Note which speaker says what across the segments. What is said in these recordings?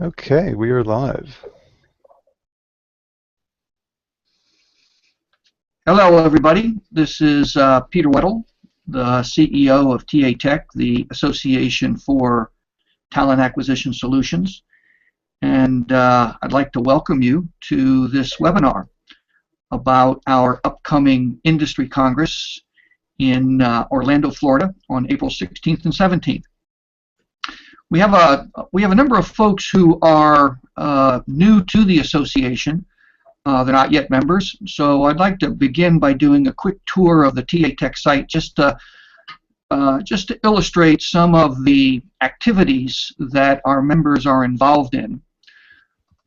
Speaker 1: Okay, we are live.
Speaker 2: Hello, everybody. This is Peter Weddle, the CEO of TA Tech, the Association for Talent Acquisition Solutions. And I'd like to welcome you to this webinar about our upcoming Industry Congress in Orlando, Florida on April 16th and 17th. We have a number of folks who are new to the association. They're not yet members, so I'd like to begin by doing a quick tour of the TA Tech site just to illustrate some of the activities that our members are involved in.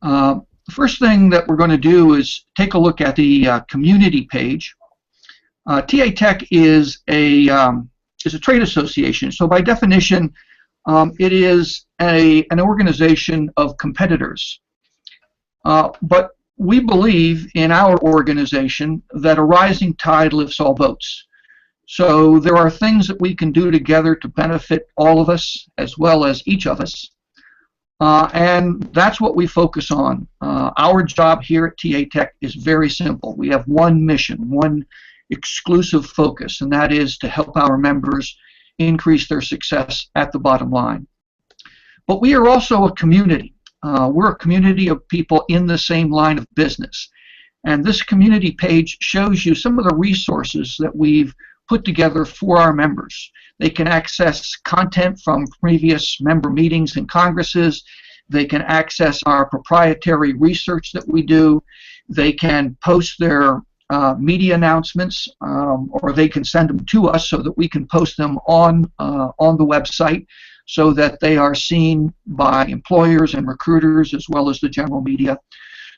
Speaker 2: The first thing that we're going to do is take a look at the community page. TA Tech is a trade association, so by definition, it is an organization of competitors. But we believe in our organization that a rising tide lifts all boats. So there are things that we can do together to benefit all of us as well as each of us. And that's what we focus on. Our job here at TA Tech is very simple. We have one mission, one exclusive focus, and that is to help our members increase their success at the bottom line. But we are also a community. We're a community of people in the same line of business. And this community page shows you some of the resources that we've put together for our members. They can access content from previous member meetings and congresses. They can access our proprietary research that we do. They can post their media announcements, or they can send them to us so that we can post them on the website, so that they are seen by employers and recruiters as well as the general media.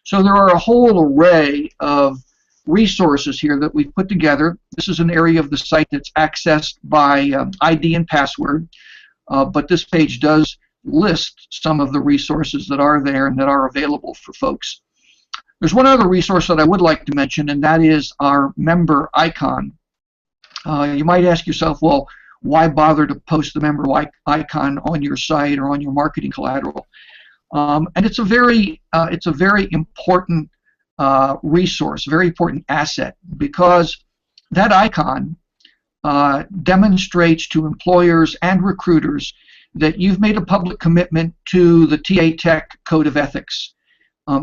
Speaker 2: So there are a whole array of resources here that we've put together. This is an area of the site that's accessed by ID and password, but this page does list some of the resources that are there and that are available for folks. There's one other resource that I would like to mention, and that is our member icon. You might ask yourself, well, why bother to post the member icon on your site or on your marketing collateral? And it's a very important resource, very important asset, because that icon demonstrates to employers and recruiters that you've made a public commitment to the TA Tech Code of Ethics.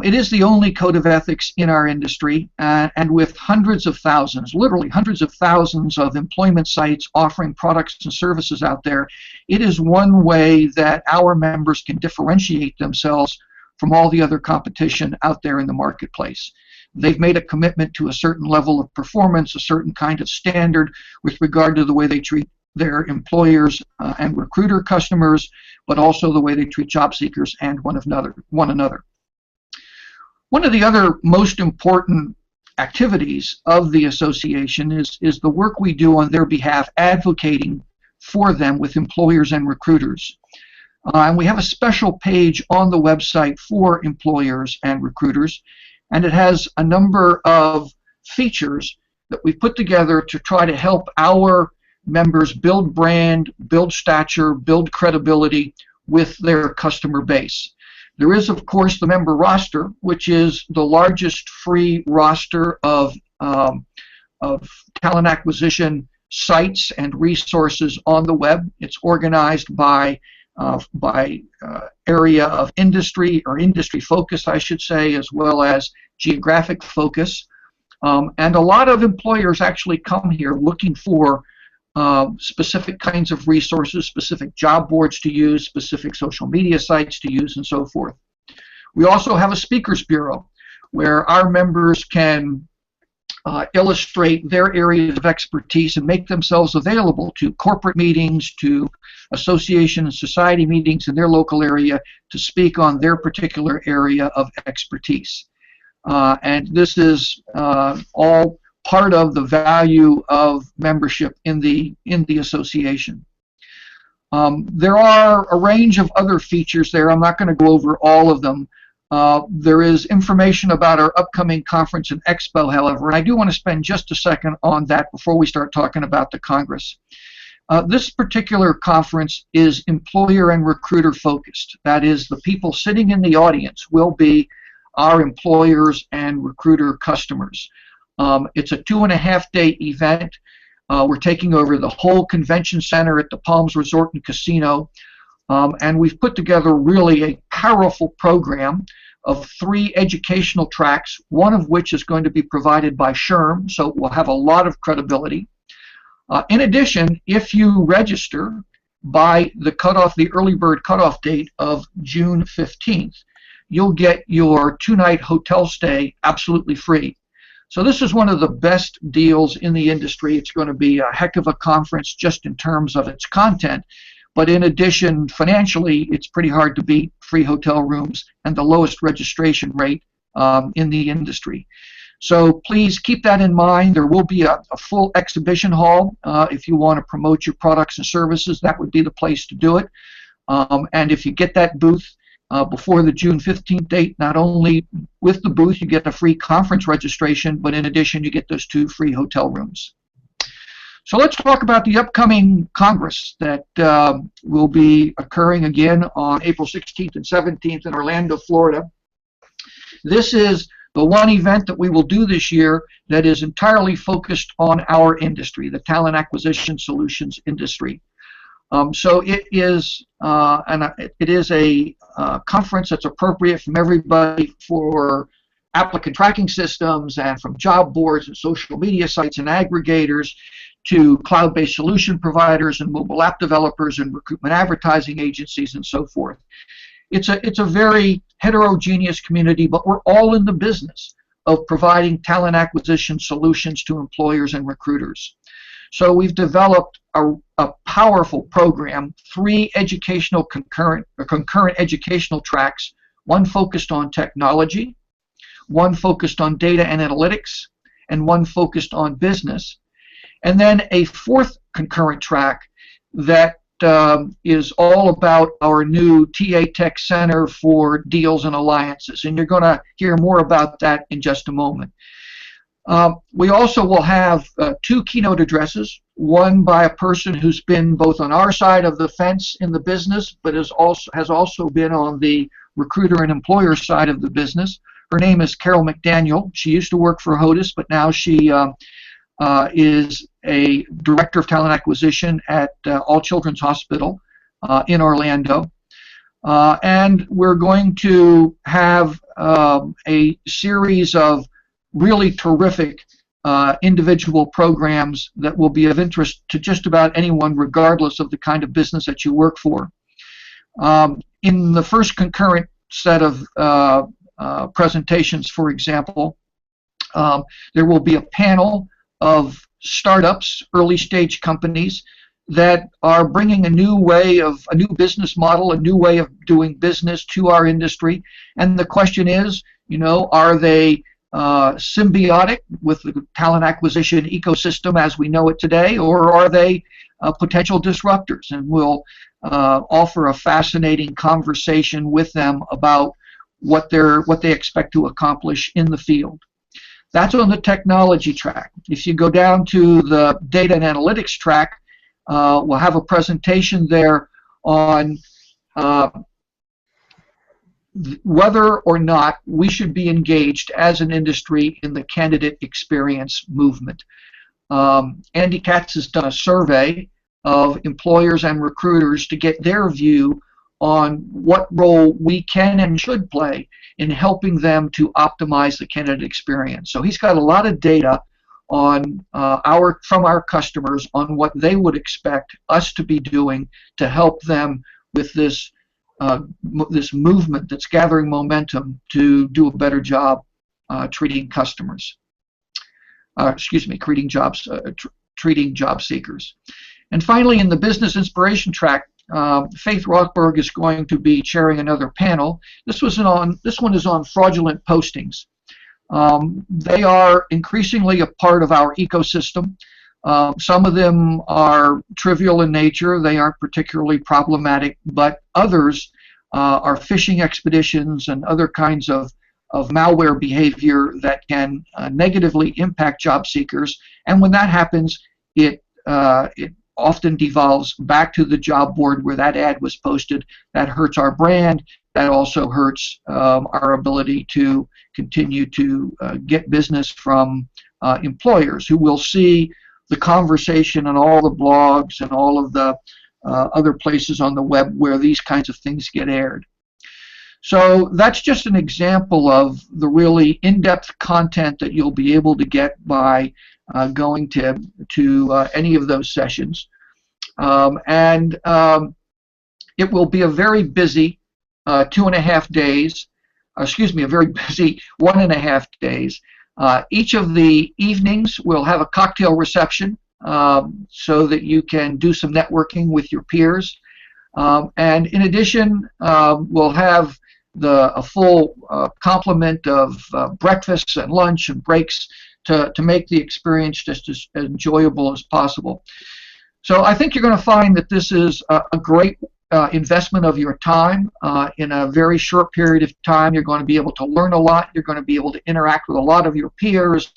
Speaker 2: It is the only code of ethics in our industry, and with hundreds of thousands, literally hundreds of thousands of employment sites offering products and services out there, it is one way that our members can differentiate themselves from all the other competition out there in the marketplace. They've made a commitment to a certain level of performance, a certain kind of standard with regard to the way they treat their employers and recruiter customers, but also the way they treat job seekers and one another. One of the other most important activities of the association is the work we do on their behalf, advocating for them with employers and recruiters. And we have a special page on the website for employers and recruiters, and it has a number of features that we've put together to try to help our members build brand, build stature, build credibility with their customer base. There is, of course, the member roster, which is the largest free roster of talent acquisition sites and resources on the web. It's organized by area of industry, or industry focus, I should say, as well as geographic focus. And a lot of employers actually come here looking for specific kinds of resources, specific job boards to use, specific social media sites to use, and so forth. We also have a speakers bureau where our members can illustrate their areas of expertise and make themselves available to corporate meetings, to association and society meetings in their local area to speak on their particular area of expertise. And this is all part of the value of membership in the association. There are a range of other features there. I'm not going to go over all of them. There is information about our upcoming conference and expo, however, and I do want to spend just a second on that before we start talking about the Congress. This particular conference is employer and recruiter focused. That is, the people sitting in the audience will be our employers and recruiter customers. It's a 2.5-day event. We're taking over the whole convention center at the Palms Resort and Casino, and we've put together really a powerful program of 3 educational tracks, one of which is going to be provided by SHRM, so it will have a lot of credibility. In addition, if you register by the early bird cutoff date of June 15th, you'll get your 2-night hotel stay absolutely free. So this is one of the best deals in the industry. It's going to be a heck of a conference just in terms of its content, but in addition, financially, it's pretty hard to beat free hotel rooms and the lowest registration rate in the industry. So please keep that in mind. There will be a full exhibition hall. If you want to promote your products and services, that would be the place to do it. And if you get that booth before the June 15th date, not only with the booth you get a free conference registration, but in addition you get those 2 free hotel rooms. So let's talk about the upcoming Congress that will be occurring again on April 16th and 17th in Orlando, Florida. This is the one event that we will do this year that is entirely focused on our industry, the talent acquisition solutions industry. So it is a conference that's appropriate from everybody, for applicant tracking systems and from job boards and social media sites and aggregators to cloud-based solution providers and mobile app developers and recruitment advertising agencies and so forth. It's a very heterogeneous community, but we're all in the business of providing talent acquisition solutions to employers and recruiters. So we've developed a powerful program, 3 educational concurrent educational tracks, one focused on technology, one focused on data and analytics, and one focused on business. And then a 4th concurrent track that is all about our new TA Tech Center for Deals and Alliances, and you're going to hear more about that in just a moment. We also will have 2 keynote addresses, one by a person who's been both on our side of the fence in the business, but has also been on the recruiter and employer side of the business. Her name is Carol McDaniel. She used to work for HOTUS, but now she is a director of talent acquisition at All Children's Hospital in Orlando. And we're going to have a series of really terrific individual programs that will be of interest to just about anyone, regardless of the kind of business that you work for. In the first concurrent set of presentations, for example, there will be a panel of startups, early stage companies that are bringing a new business model, a new way of doing business to our industry. And the question is, are they symbiotic with the talent acquisition ecosystem as we know it today, or are they potential disruptors? And we'll offer a fascinating conversation with them about what they expect to accomplish in the field. That's on the technology track. If you go down to the data and analytics track, we'll have a presentation there on whether or not we should be engaged as an industry in the candidate experience movement. Andy Katz has done a survey of employers and recruiters to get their view on what role we can and should play in helping them to optimize the candidate experience. So he's got a lot of data on from our customers on what they would expect us to be doing to help them with this this movement that's gathering momentum to do a better job treating customers. Treating job seekers. And finally, in the business inspiration track, Faith Rothberg is going to be chairing another panel. This one is on fraudulent postings. They are increasingly a part of our ecosystem. Some of them are trivial in nature. They aren't particularly problematic, but others are phishing expeditions and other kinds of malware behavior that can negatively impact job seekers. And when that happens, it often devolves back to the job board where that ad was posted. That hurts our brand. That also hurts our ability to continue to get business from employers who will see the conversation and all the blogs and all of the other places on the web where these kinds of things get aired. So that's just an example of the really in-depth content that you'll be able to get by going to any of those sessions. It will be a very busy 2.5 days, excuse me, a very busy 1.5 days. Each of the evenings will have a cocktail reception so that you can do some networking with your peers. And in addition, we'll have a full complement of breakfasts and lunch and breaks to make the experience just as enjoyable as possible. So I think you're going to find that this is a great investment of your time. In a very short period of time, you're going to be able to learn a lot. You're going to be able to interact with a lot of your peers.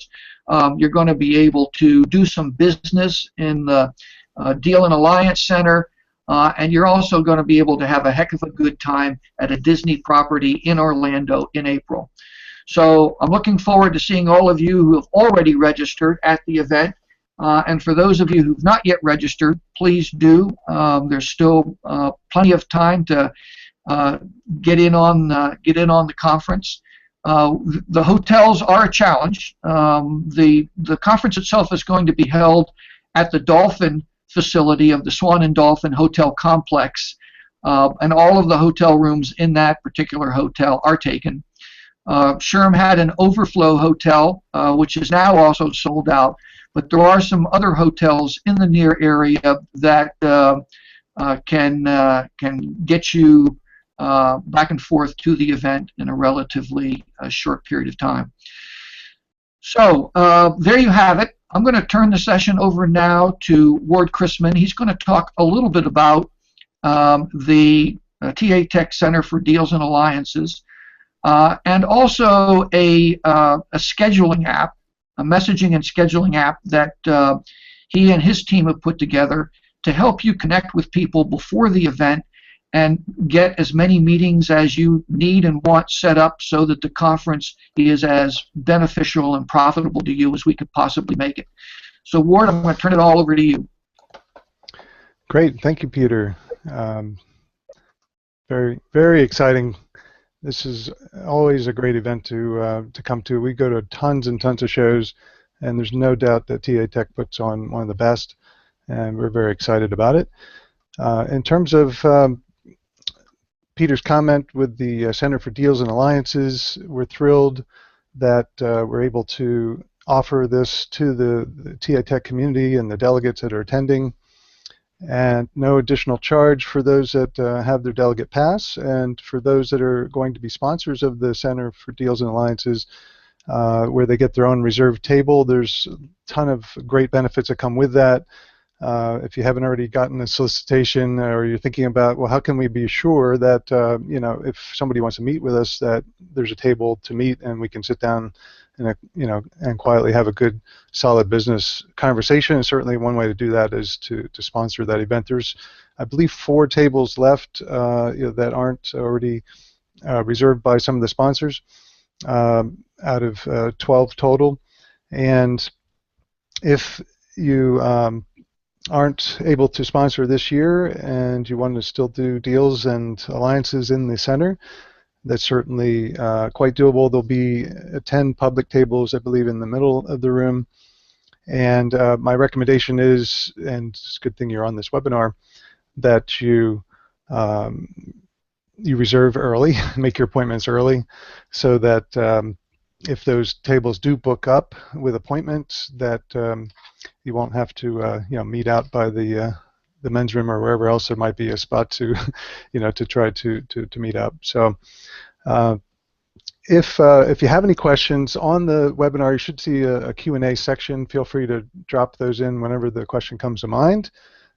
Speaker 2: You're going to be able to do some business in the Deal and Alliance Center. And you're also going to be able to have a heck of a good time at a Disney property in Orlando in April. So I'm looking forward to seeing all of you who have already registered at the event. And for those of you who've not yet registered, please do. There's still plenty of time to get in on the conference. The hotels are a challenge. The conference itself is going to be held at the Dolphin facility of the Swan and Dolphin Hotel Complex, and all of the hotel rooms in that particular hotel are taken. Sherm had an overflow hotel, which is now also sold out, but there are some other hotels in the near area that can get you back and forth to the event in a relatively short period of time. So there you have it. I'm going to turn the session over now to Ward Chrisman. He's going to talk a little bit about the TA Tech Center for Deals and Alliances, and also a scheduling app, a messaging and scheduling app that he and his team have put together to help you connect with people before the event and get as many meetings as you need and want set up so that the conference is as beneficial and profitable to you as we could possibly make it. So Ward, I'm going to turn it all over to you.
Speaker 1: Great, thank you, Peter. Very, very exciting. This is always a great event to come to. We go to tons and tons of shows, and there's no doubt that TA Tech puts on one of the best, and we're very excited about it. In terms of Peter's comment with the Center for Deals and Alliances, we're thrilled that we're able to offer this to the TA Tech community and the delegates that are attending, and no additional charge for those that have their delegate pass, and for those that are going to be sponsors of the Center for Deals and Alliances, where they get their own reserved table. There's a ton of great benefits that come with that. If you haven't already gotten a solicitation, or you're thinking about, well, how can we be sure that you know, if somebody wants to meet with us, that there's a table to meet and we can sit down and and quietly have a good, solid business conversation. And certainly one way to do that is to sponsor that event. There's, I believe, 4 tables left that aren't already reserved by some of the sponsors out of 12 total. And if you aren't able to sponsor this year and you want to still do deals and alliances in the center, that's certainly quite doable. There'll be 10 public tables, I believe, in the middle of the room. And my recommendation is, and it's a good thing you're on this webinar, that you reserve early, make your appointments early, so that if those tables do book up with appointments, that you won't have to meet out by the men's room or wherever else there might be a spot to to try to meet up. So if you have any questions on the webinar, you should see a Q&A section. Feel free to drop those in whenever the question comes to mind.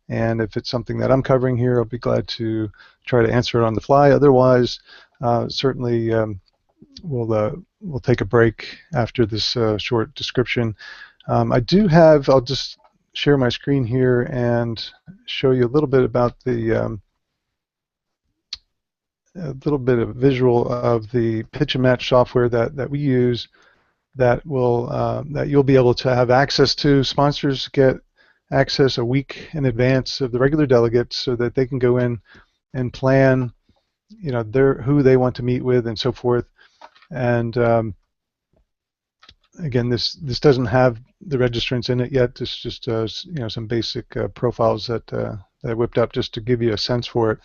Speaker 1: And if it's something that I'm covering here, I'll be glad to try to answer it on the fly. Otherwise, certainly we'll take a break after this short description. I do have, I'll just share my screen here and show you a little bit about a little bit of visual of the pitch and match software that we use that you'll be able to have access to. Sponsors get access a week in advance of the regular delegates so that they can go in and plan, who they want to meet with and so forth. And again, this doesn't have the registrants in it yet. It's just some basic profiles that I whipped up just to give you a sense for it.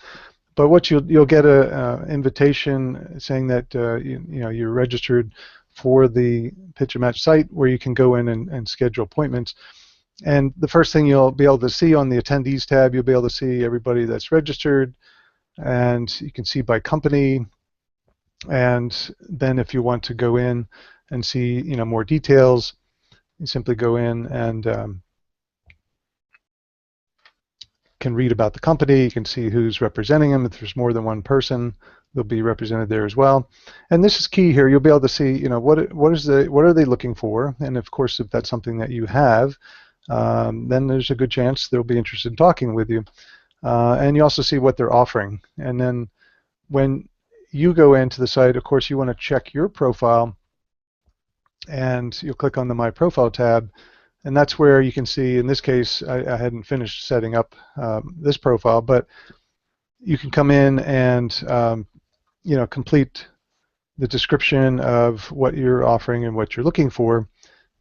Speaker 1: But what you'll get a invitation saying that you're registered for the pitch and match site where you can go in and schedule appointments. And the first thing you'll be able to see on the attendees tab, you'll be able to see everybody that's registered, and you can see by company. And then if you want to go in and see more details, you simply go in and can read about the company. You can see who's representing them. If there's more than one person, they'll be represented there as well. And this is key here. You'll be able to see, what are they looking for? And of course, if that's something that you have, then there's a good chance they'll be interested in talking with you. And you also see what they're offering. And then when you go into the site, of course, you want to check your profile, and you'll click on the My Profile tab. And that's where you can see, in this case, I hadn't finished setting up this profile, but you can come in and complete the description of what you're offering and what you're looking for.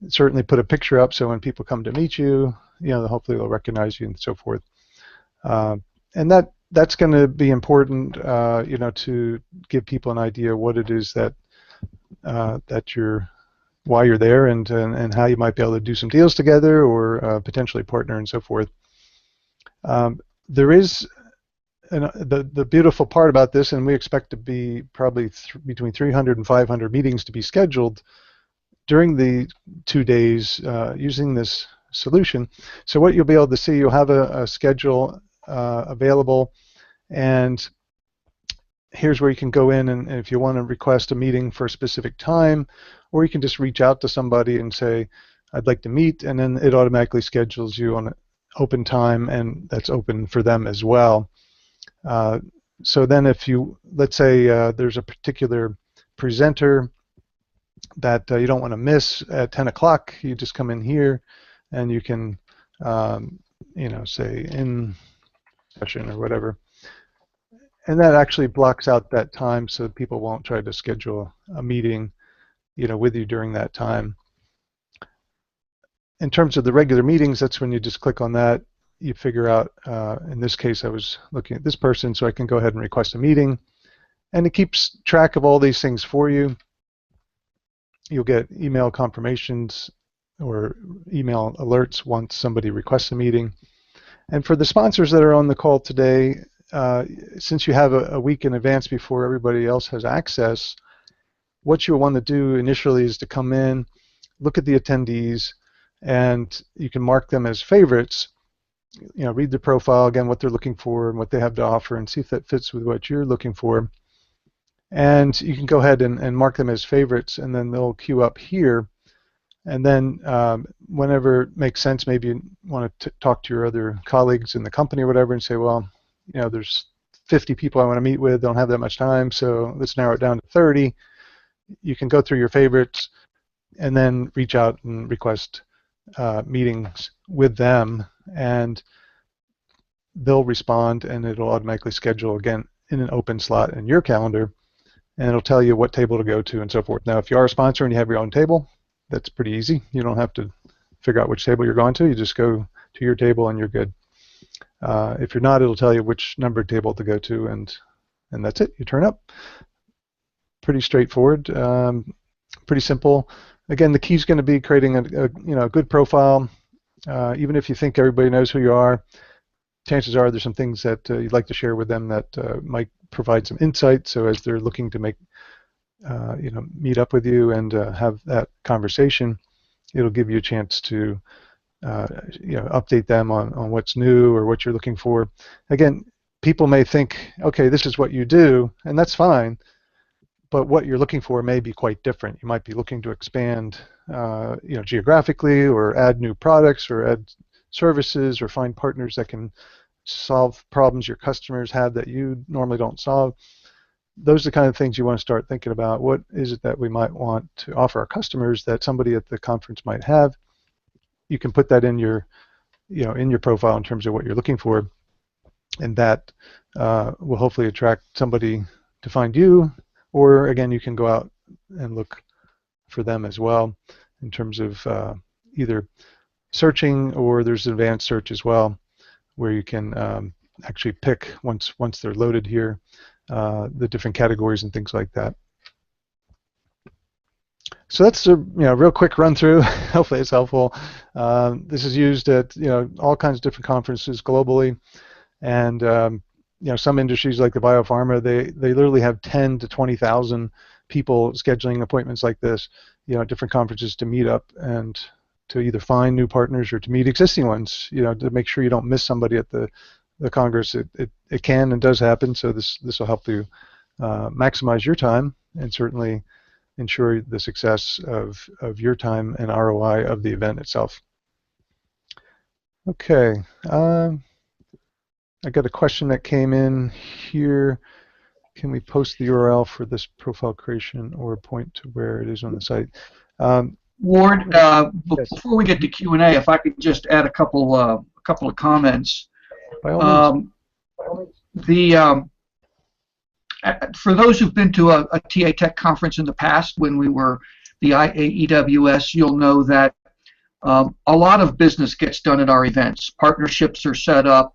Speaker 1: Certainly put a picture up so when people come to meet you, hopefully they'll recognize you and so forth. And that's going to be important, to give people an idea what it is that why you're there and how you might be able to do some deals together or potentially partner and so forth. There is the beautiful part about this, and we expect to be probably between 300 and 500 meetings to be scheduled during the 2 days using this solution. So what you'll be able to see, you'll have a schedule available, and here's where you can go in and if you want to request a meeting for a specific time, or you can just reach out to somebody and say, I'd like to meet, and then it automatically schedules you on an open time, and that's open for them as well. So then if let's say there's a particular presenter that you don't want to miss at 10 o'clock, you just come in here and you can, say in session or whatever. And that actually blocks out that time so people won't try to schedule a meeting, with you during that time. In terms of the regular meetings, that's when you just click on that. You figure out, in this case, I was looking at this person, so I can go ahead and request a meeting. And it keeps track of all these things for you. You'll get email confirmations or email alerts once somebody requests a meeting. And for the sponsors that are on the call today, since you have a week in advance before everybody else has access, what you'll want to do initially is to come in, look at the attendees, and you can mark them as favorites. Read the profile again, what they're looking for and what they have to offer, and see if that fits with what you're looking for. And you can go ahead and mark them as favorites, and then they'll queue up here. And then whenever it makes sense, maybe you want to talk to your other colleagues in the company or whatever and say, well, there's 50 people I want to meet with, don't have that much time, so let's narrow it down to 30. You can go through your favorites and then reach out and request meetings with them, and they'll respond, and it'll automatically schedule again in an open slot in your calendar, and it'll tell you what table to go to and so forth. Now, if you are a sponsor and you have your own table, that's pretty easy. You don't have to figure out which table you're going to. You just go to your table and you're good. If you're not, it'll tell you which numbered table to go to, and that's it. You turn up. Pretty straightforward, pretty simple. Again, the key is going to be creating a good profile. Even if you think everybody knows who you are, chances are there's some things that you'd like to share with them that might provide some insight. So as they're looking to meet up with you and have that conversation, it'll give you a chance to update them on what's new or what you're looking for. Again, people may think, okay, this is what you do, and that's fine, but what you're looking for may be quite different. You might be looking to expand geographically, or add new products, or add services or find partners that can solve problems your customers have that you normally don't solve. Those are the kind of things you want to start thinking about. What is it that we might want to offer our customers that somebody at the conference might have? You can put that in your, in your profile in terms of what you're looking for, and that will hopefully attract somebody to find you. Or again, you can go out and look for them as well in terms of either searching, or there's advanced search as well, where you can actually pick once they're loaded here the different categories and things like that. So that's a real quick run through. Hopefully it's helpful. This is used at all kinds of different conferences globally, and some industries like the biopharma, they literally have 10 to 20,000 people scheduling appointments like this, at different conferences to meet up and to either find new partners or to meet existing ones, to make sure you don't miss somebody at the Congress. It can and does happen, so this will help you maximize your time and certainly ensure the success of your time and ROI of the event itself. Okay, I got a question that came in here. Can we post the URL for this profile creation or point to where it is on the site?
Speaker 2: Ward,
Speaker 1: yes.
Speaker 2: Before we get to Q&A, if I could just add a couple of comments.
Speaker 1: By all means.
Speaker 2: For those who've been to a TA Tech conference in the past, when we were the IAEWS, you'll know that a lot of business gets done at our events. Partnerships are set up,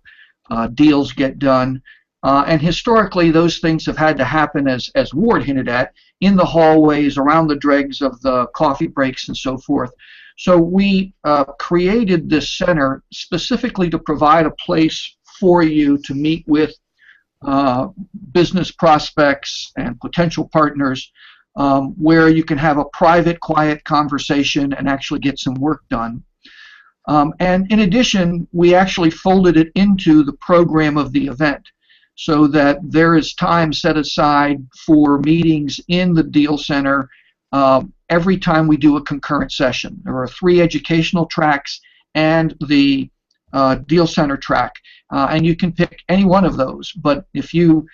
Speaker 2: deals get done, and historically those things have had to happen, as Ward hinted at, in the hallways, around the dregs of the coffee breaks and so forth. So we created this center specifically to provide a place for you to meet with business prospects and potential partners, where you can have a private, quiet conversation and actually get some work done. And in addition, we actually folded it into the program of the event, so that there is time set aside for meetings in the Deal Center every time we do a concurrent session. There are 3 educational tracks and the Deal Center track, and you can pick any one of those. But if you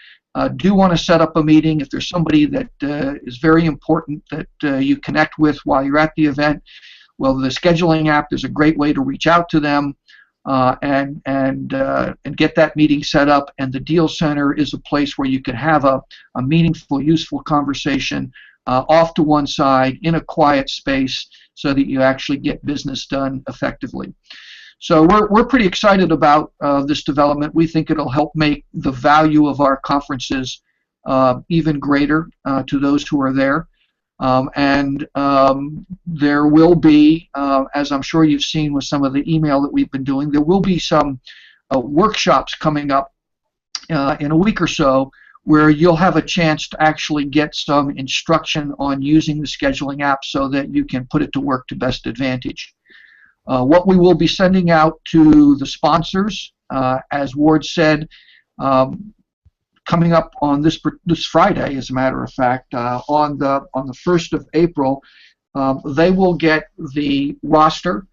Speaker 2: do want to set up a meeting, if there's somebody that is very important that you connect with while you're at the event, well, the scheduling app is a great way to reach out to them and get that meeting set up. And the Deal Center is a place where you can have a meaningful, useful conversation off to one side in a quiet space, so that you actually get business done effectively. So we're pretty excited about this development. We think it'll help make the value of our conferences even greater to those who are there. There will be, as I'm sure you've seen with some of the email that we've been doing, there will be some workshops coming up in a week or so, where you'll have a chance to actually get some instruction on using the scheduling app so that you can put it to work to best advantage. What we will be sending out to the sponsors, as Ward said, coming up on this Friday, as a matter of fact, on the 1st of April, they will get the roster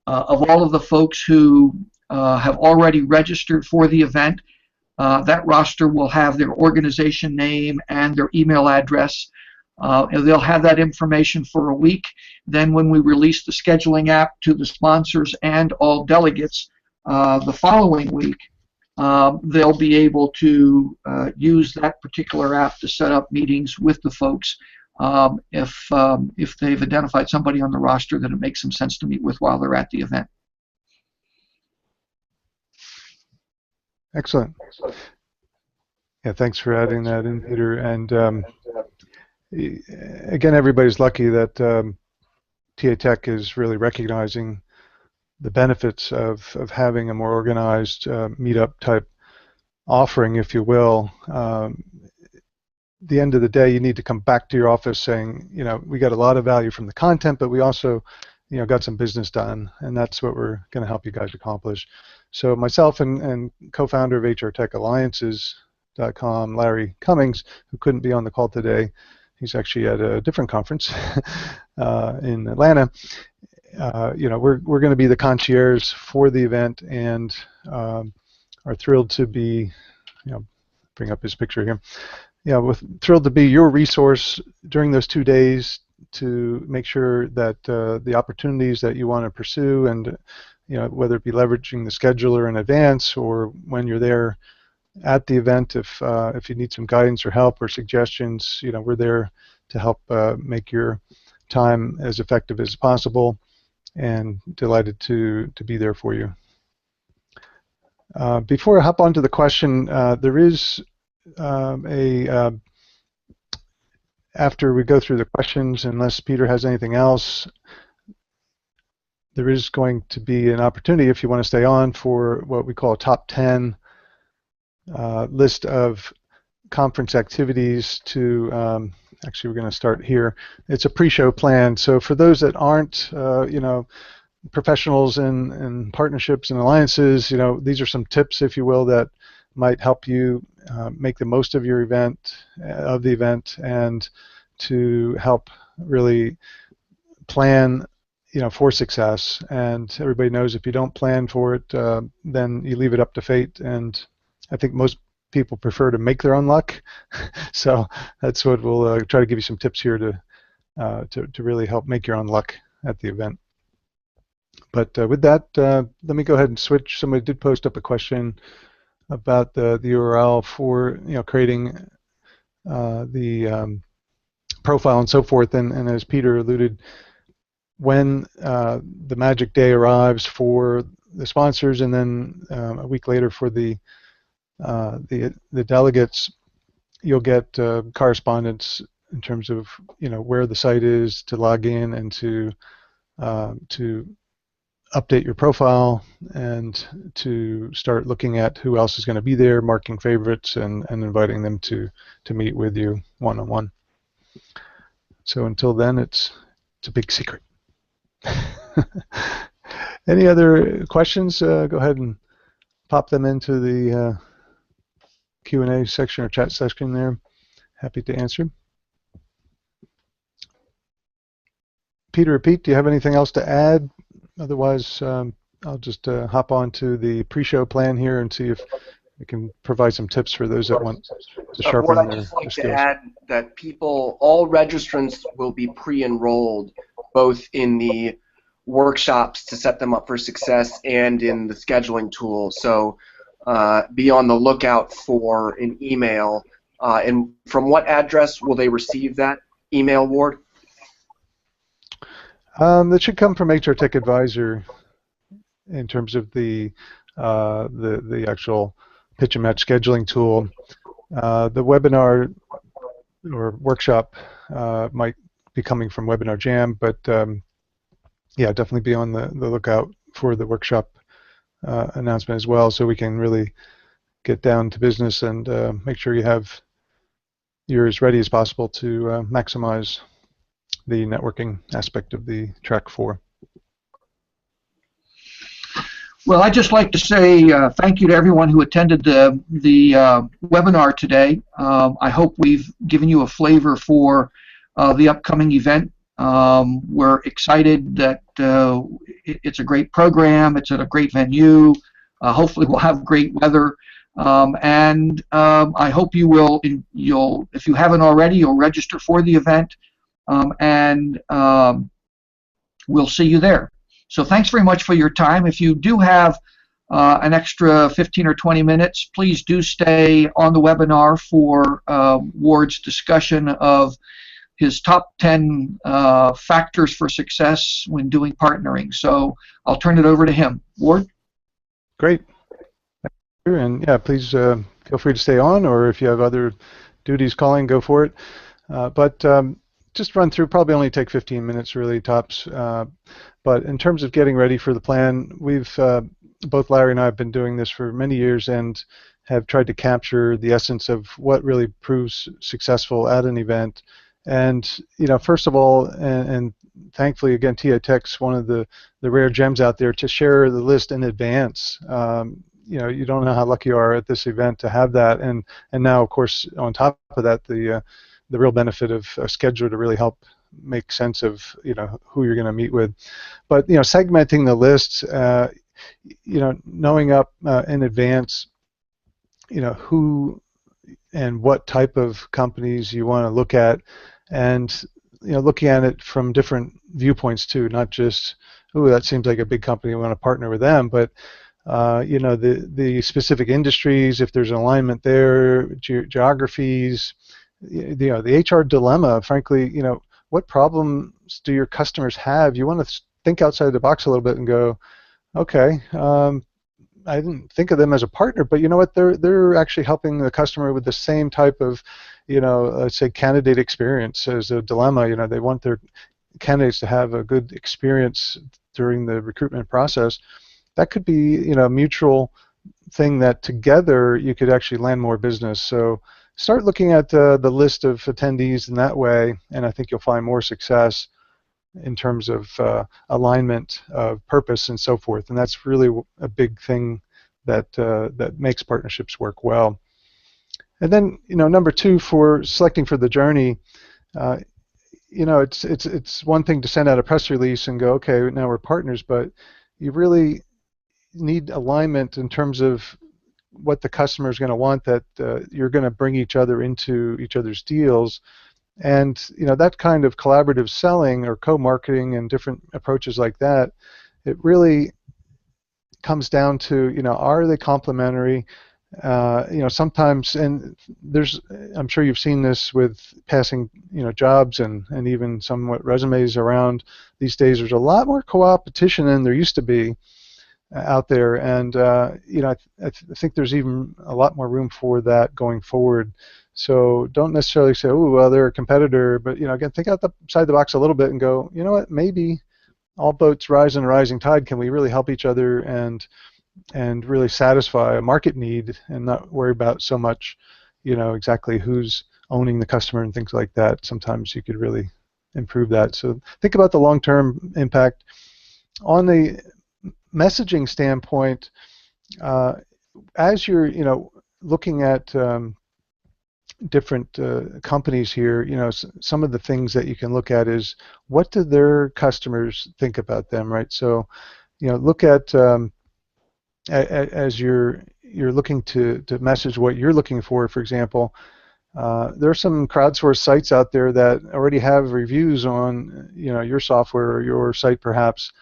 Speaker 2: of all of the folks who have already registered for the event. That roster will have their organization name and their email address. And they'll have that information for a week. Then when we release the scheduling app to the sponsors and all delegates the following week, they'll be able to use that particular app to set up meetings with the folks if they've identified somebody on the roster that it makes some sense to meet with while they're at the event.
Speaker 1: Excellent. Yeah, thanks for adding that in, Peter. And again, everybody's lucky that TA Tech is really recognizing the benefits of having a more organized meetup type offering, if you will. The end of the day, you need to come back to your office saying, we got a lot of value from the content, but we also, got some business done, and that's what we're going to help you guys accomplish. So myself and co-founder of HRTechAlliances.com, Larry Cummings, who couldn't be on the call today, he's actually at a different conference in Atlanta. we're going to be the concierge for the event, and are thrilled to be, bring up his picture here. We're thrilled to be your resource during those 2 days to make sure that the opportunities that you want to pursue, and whether it be leveraging the scheduler in advance or when you're there at the event, if you need some guidance or help or suggestions, we're there to help make your time as effective as possible, and delighted to be there for you. Before I hop onto the question, there is after we go through the questions, unless Peter has anything else, there is going to be an opportunity, if you want to stay on, for what we call a top 10 list of conference activities to, actually we're going to start here. It's a pre-show plan. So for those that aren't, professionals in partnerships and alliances, these are some tips, if you will, that might help you make the most of your event, and to help really plan, for success. And everybody knows if you don't plan for it, then you leave it up to fate. And I think most people prefer to make their own luck. So that's what we'll try to give you some tips here to really help make your own luck at the event. But with that, let me go ahead and switch. Somebody did post up a question about the URL for creating the profile and so forth. And as Peter alluded, when the magic day arrives for the sponsors, and then a week later for the delegates, you'll get correspondence in terms of where the site is to log in and to update your profile, and to start looking at who else is going to be there, marking favorites, and inviting them to meet with you one-on-one. So until then, it's a big secret. Any other questions? Go ahead and pop them into the Q&A section or chat section there. Happy to answer. Peter or Pete, do you have anything else to add? Otherwise, I'll just hop on to the pre-show plan here and see if we can provide some tips for those that want to sharpen
Speaker 3: I'd
Speaker 1: their
Speaker 3: just like
Speaker 1: skills.
Speaker 3: to add that all registrants will be pre-enrolled, both in the workshops to set them up for success and in the scheduling tool. So be on the lookout for an email. And from what address will they receive that email, Ward?
Speaker 1: That should come from HR Tech Advisor in terms of the actual pitch and match scheduling tool. The webinar or workshop might be coming from Webinar Jam, but yeah, definitely be on the lookout for the workshop announcement as well, so we can really get down to business and make sure you're as ready as possible to maximize the networking aspect of the track 4.
Speaker 2: Well, I'd just like to say thank you to everyone who attended the webinar today. I hope we've given you a flavor for the upcoming event. We're excited that it's a great program. It's at a great venue. Hopefully, we'll have great weather. And I hope you will. If you haven't already, you'll register for the event, and we'll see you there. So thanks very much for your time. If you do have an extra 15 or 20 minutes, please do stay on the webinar for Ward's discussion of his top 10 factors for success when doing partnering. So I'll turn it over to him. Ward?
Speaker 1: Great. And yeah, please feel free to stay on, or if you have other duties calling, go for it. But just run through, probably only take 15 minutes really, tops. But in terms of getting ready for the plan, we've, both Larry and I have been doing this for many years and have tried to capture the essence of what really proves successful at an event. And, first of all, and thankfully, again, TA Tech's one of the rare gems out there to share the list in advance. You don't know how lucky you are at this event to have that. And now, of course, on top of that, the real benefit of a scheduler to really help make sense of who you're going to meet with. But segmenting the lists, knowing up in advance, who and what type of companies you want to look at, and looking at it from different viewpoints too, not just, oh, that seems like a big company, we want to partner with them, but the specific industries, if there's an alignment there, geographies, the HR dilemma, frankly, what problems do your customers have? You want to think outside the box a little bit and go, okay, I didn't think of them as a partner, but you know what? They're actually helping the customer with the same type of, let's say, candidate experience as a dilemma. They want their candidates to have a good experience during the recruitment process. That could be, a mutual thing that together you could actually land more business. So start looking at the list of attendees in that way, and I think you'll find more success in terms of alignment of purpose and so forth. And that's really a big thing that that makes partnerships work well. And then, number two, for selecting for the journey, it's one thing to send out a press release and go, okay, now we're partners, but you really need alignment in terms of what the customer is going to want, that you're going to bring each other into each other's deals. And that kind of collaborative selling or co-marketing and different approaches like that, it really comes down to, are they complementary? Sometimes, and I'm sure you've seen this with passing, jobs and even somewhat resumes around these days. There's a lot more co-opetition than there used to be out there, and I think there's even a lot more room for that going forward. So don't necessarily say, oh, well, they're a competitor, but again, think outside the box a little bit and go, you know what, maybe all boats rise in a rising tide. Can we really help each other and really satisfy a market need and not worry about so much, exactly who's owning the customer and things like that. Sometimes you could really improve that. So think about the long-term impact. On the messaging standpoint, as you're looking at different companies here, some of the things that you can look at is, what do their customers think about them, right? So look at as you're looking to message what you're looking for example, there are some crowdsourced sites out there that already have reviews on your software or your site. Perhaps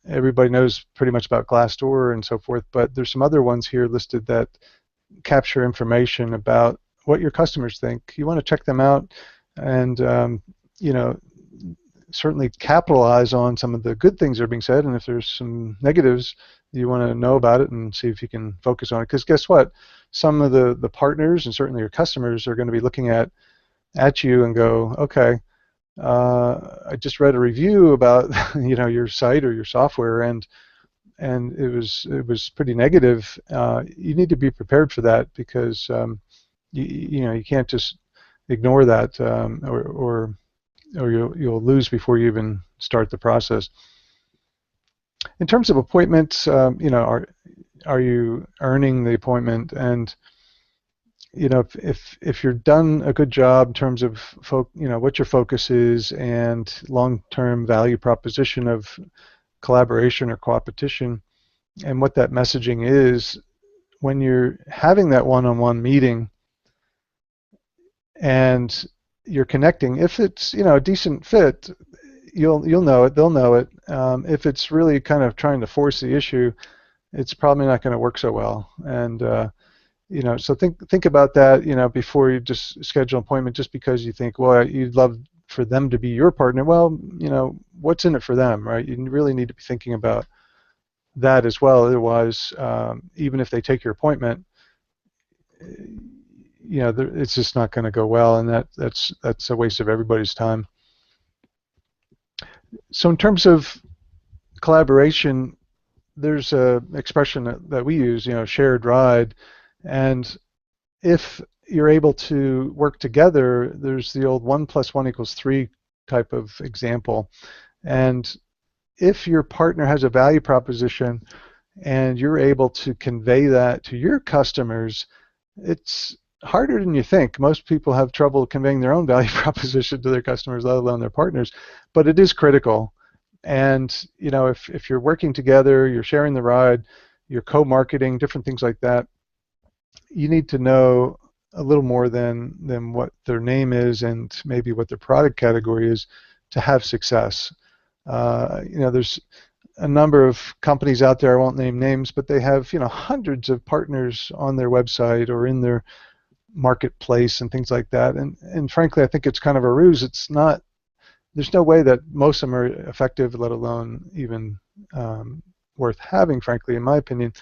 Speaker 1: everybody knows pretty much about Glassdoor and so forth, but there's some other ones here listed that capture information about what your customers think. You want to check them out and certainly capitalize on some of the good things that are being said, and if there's some negatives, you want to know about it and see if you can focus on it. Because guess what? Some of the partners and certainly your customers are going to be looking at you and go, okay, I just read a review about your site or your software, and it was pretty negative. You need to be prepared for that, because you can't just ignore that, or you'll lose before you even start the process. In terms of appointments, are you earning the appointment? And if you're done a good job in terms of what your focus is and long-term value proposition of collaboration or co-opetition, and what that messaging is, when you're having that one-on-one meeting and you're connecting, if it's a decent fit, you'll know it, they'll know it. If it's really kind of trying to force the issue, it's probably not going to work so well. And so think about that, before you just schedule an appointment just because you think, well, you'd love for them to be your partner. Well, what's in it for them, right? You really need to be thinking about that as well. Otherwise, even if they take your appointment, it's just not going to go well, and that's a waste of everybody's time. So in terms of collaboration, there's a expression that we use, shared ride, and if you're able to work together, there's the old 1 + 1 = 3 type of example. And if your partner has a value proposition and you're able to convey that to your customers, it's harder than you think. Most people have trouble conveying their own value proposition to their customers, let alone their partners, but it is critical. And if you're working together, you're sharing the ride, you're co-marketing, different things like that, you need to know a little more than what their name is and maybe what their product category is to have success. There's a number of companies out there, I won't name names, but they have hundreds of partners on their website or in their marketplace and things like that. And frankly, I think it's kind of a ruse. It's not. There's no way that most of them are effective, let alone even worth having, frankly, in my opinion.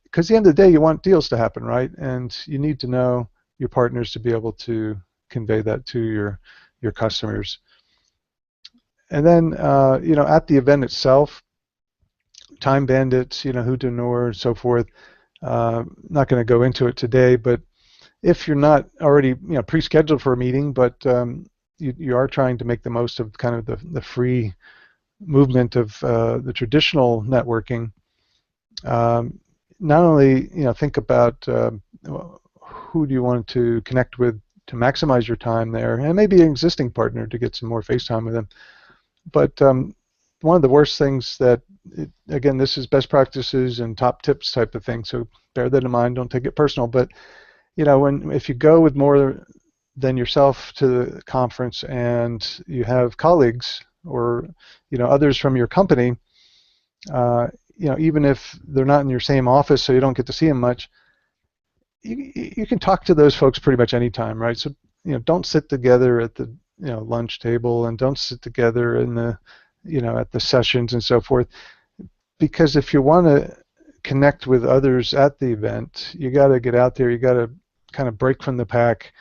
Speaker 1: Because at the end of the day, you want deals to happen, right? And you need to know your partners to be able to convey that to your customers. And then, at the event itself, time bandits, who to ignore, and so forth. Not going to go into it today, but if you're not already, pre-scheduled for a meeting, but you are trying to make the most of kind of the free movement of the traditional networking. Not only think about who do you want to connect with to maximize your time there, and maybe an existing partner to get some more face time with them. But one of the worst things that, again, this is best practices and top tips type of thing, so bear that in mind. Don't take it personal. But if you go with more than yourself to the conference and you have colleagues or others from your company, even if they're not in your same office, so you don't get to see them much, you can talk to those folks pretty much anytime, right? So don't sit together at the lunch table, and don't sit together in the at the sessions and so forth, because if you want to connect with others at the event, you got to get out there. You got to kind of break from the pack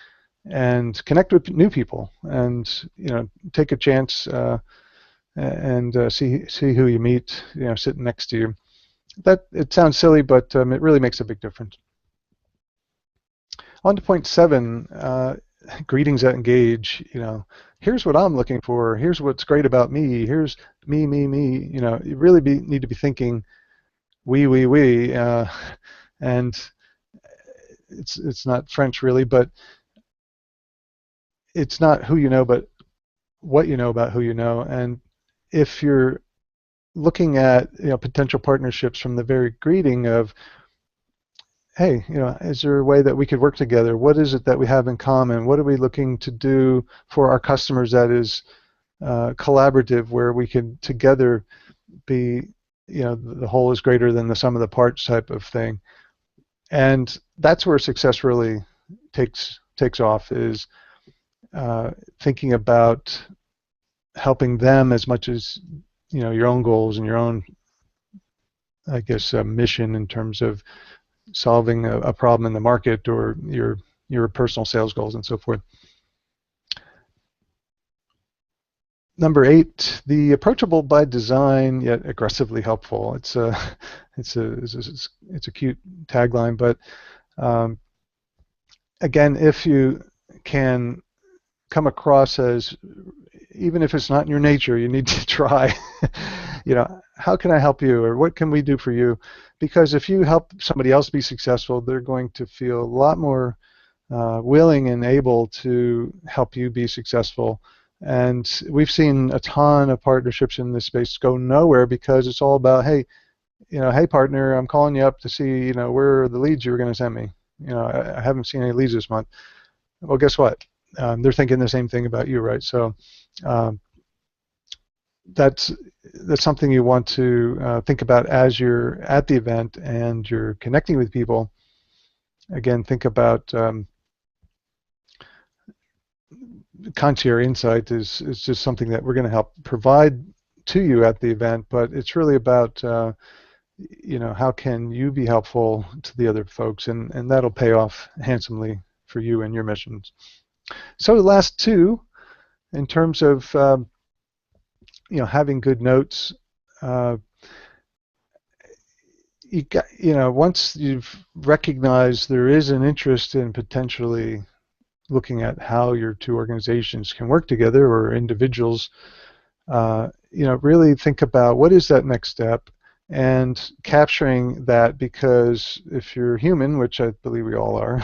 Speaker 1: and connect with new people, and take a chance and see who you meet, sitting next to you. That it sounds silly, but it really makes a big difference. On to point 7, greetings at Engage. Here's what I'm looking for. Here's what's great about me. Here's me, me, me. You really need to be thinking we, and it's not French really, but it's not who you know, but what you know about who you know. And if you're looking at potential partnerships from the very greeting of, hey, is there a way that we could work together? What is it that we have in common? What are we looking to do for our customers that is collaborative, where we can together be, the whole is greater than the sum of the parts type of thing. And that's where success really takes off, is thinking about helping them as much as your own goals and your own, I guess, mission in terms of solving a problem in the market, or your personal sales goals and so forth. Number 8, the approachable by design yet aggressively helpful. It's a cute tagline, but again, if you can come across as, even if it's not in your nature, you need to try. How can I help you, or what can we do for you? Because if you help somebody else be successful, they're going to feel a lot more willing and able to help you be successful. And we've seen a ton of partnerships in this space go nowhere because it's all about, hey, hey partner, I'm calling you up to see, where are the leads you were going to send me. I haven't seen any leads this month. Well, guess what? They're thinking the same thing about you, right? So that's something you want to think about as you're at the event and you're connecting with people. Again, think about concierge insight is just something that we're going to help provide to you at the event, but it's really about how can you be helpful to the other folks, and that'll pay off handsomely for you and your missions. So the last 2, in terms of having good notes, once you've recognized there is an interest in potentially looking at how your 2 organizations can work together, or individuals, really think about what is that next step, and capturing that, because if you're human, which I believe we all are,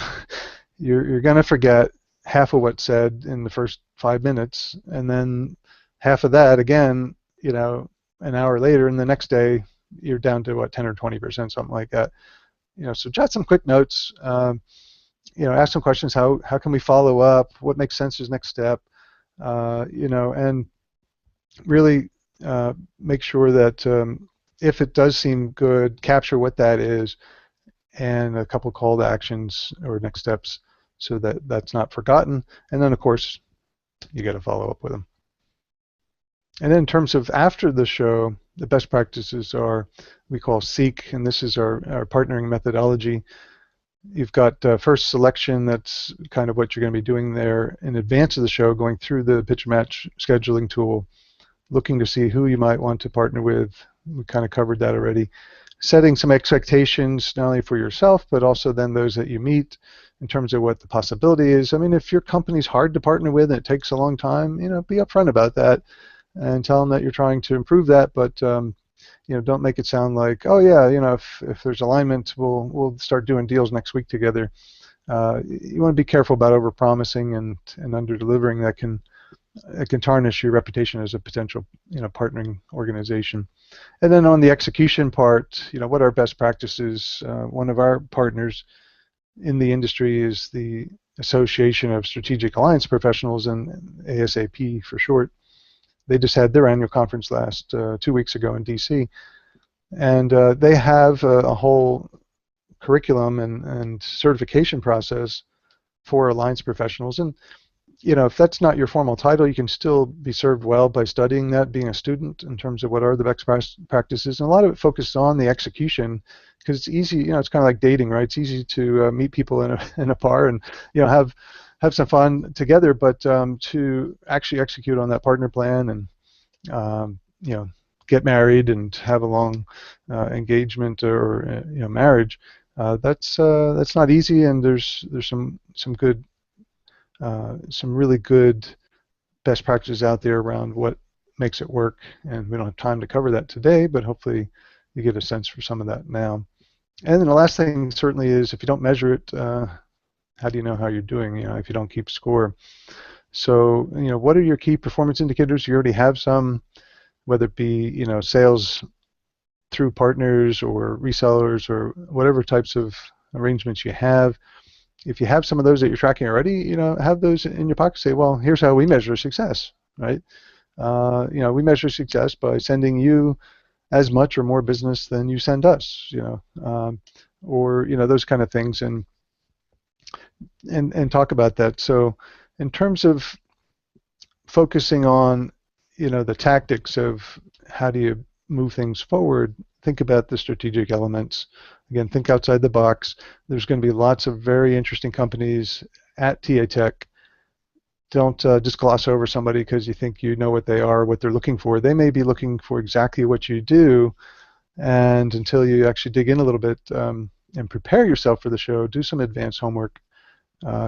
Speaker 1: you're going to forget half of what's said in the first 5 minutes, and then half of that again, an hour later, and the next day you're down to what, 10 or 20%, something like that. So jot some quick notes. Ask some questions. How can we follow up? What makes sense as next step? And really make sure that if it does seem good, capture what that is and a couple call to actions or next steps so that that's not forgotten. And then, of course, you got to follow up with them. And then in terms of after the show, the best practices are we call SEEK, and this is our partnering methodology. You've got first selection, that's kind of what you're going to be doing there in advance of the show, going through the pitch match scheduling tool, looking to see who you might want to partner with. We kind of covered that already. Setting some expectations, not only for yourself, but also then those that you meet in terms of what the possibility is. I mean, if your company's hard to partner with and it takes a long time, be upfront about that and tell them that you're trying to improve that, but don't make it sound like, oh yeah, if there's alignment, we'll start doing deals next week together. You want to be careful about over-promising and under-delivering. That can tarnish your reputation as a potential partnering organization. And then on the execution part, what are best practices? One of our partners in the industry is the Association of Strategic Alliance Professionals, and ASAP for short. They just had their annual conference last 2 weeks ago in DC, and they have a whole curriculum and certification process for alliance professionals. And if that's not your formal title, you can still be served well by studying that, being a student in terms of what are the best practices. And a lot of it focuses on the execution, because it's easy. It's kind of like dating, right? It's easy to meet people in a bar and have some fun together, but to actually execute on that partner plan and get married and have a long engagement or marriage, that's not easy. And there's some good some really good best practices out there around what makes it work, and we don't have time to cover that today, but hopefully you get a sense for some of that now. And then the last thing certainly is, if you don't measure it, how do you know how you're doing, if you don't keep score? So, what are your key performance indicators? You already have some, whether it be, sales through partners or resellers or whatever types of arrangements you have. If you have some of those that you're tracking already, have those in your pocket. Say, well, here's how we measure success, right? We measure success by sending you as much or more business than you send us, or those kind of things, and talk about that. So, in terms of focusing on, the tactics of how do you move things forward, think about the strategic elements. Again, think outside the box. There's going to be lots of very interesting companies at TA Tech. Don't just gloss over somebody because you think you know what they are, what they're looking for. They may be looking for exactly what you do, and until you actually dig in a little bit and prepare yourself for the show, do some advanced homework,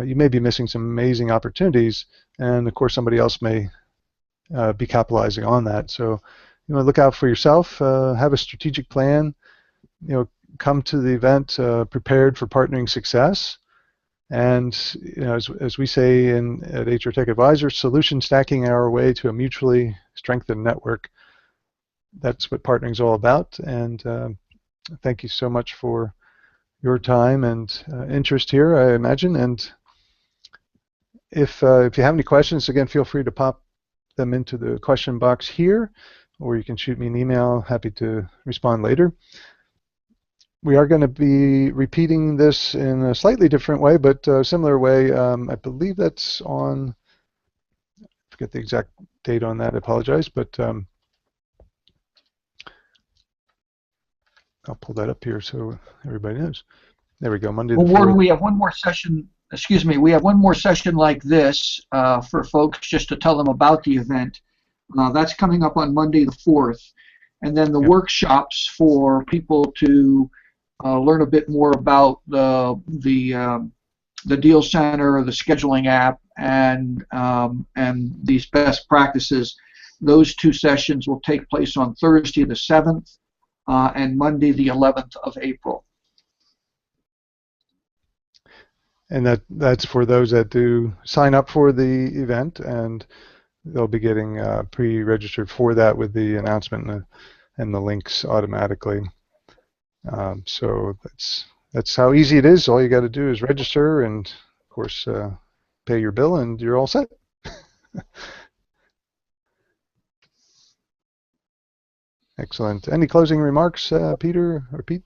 Speaker 1: you may be missing some amazing opportunities, and of course somebody else may be capitalizing on that. So look out for yourself, have a strategic plan, come to the event prepared for partnering success, and as we say at HR Tech Advisors, solution stacking our way to a mutually strengthened network. That's what partnering is all about. And thank you so much for your time and interest here, I imagine. And if you have any questions, again, feel free to pop them into the question box here, or you can shoot me an email. Happy to respond later. We are going to be repeating this in a slightly different way, but a similar way. I believe that's on, I forget the exact date on that, I apologize, but I'll pull that up here so everybody knows. There we go, Monday the 4th.
Speaker 2: Well, we have one more session, excuse me, we have one more session like this for folks, just to tell them about the event. That's coming up on Monday the 4th. And then the workshops for people to learn a bit more about the Deal Center, the scheduling app, and these best practices. Those two sessions will take place on Thursday the 7th and Monday the 11th of April.
Speaker 1: And that's for those that do sign up for the event, and they'll be getting pre-registered for that with the announcement and the links automatically. So that's how easy it is. All you got to do is register and, of course, pay your bill, and you're all set. Excellent. Any closing remarks, Peter or Pete?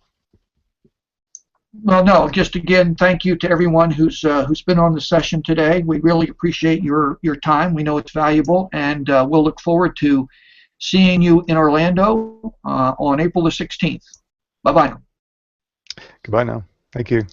Speaker 2: Well, no, just again, thank you to everyone who's been on the session today. We really appreciate your time. We know it's valuable, and we'll look forward to seeing you in Orlando on April the 16th. Bye-bye.
Speaker 1: Goodbye now. Thank you.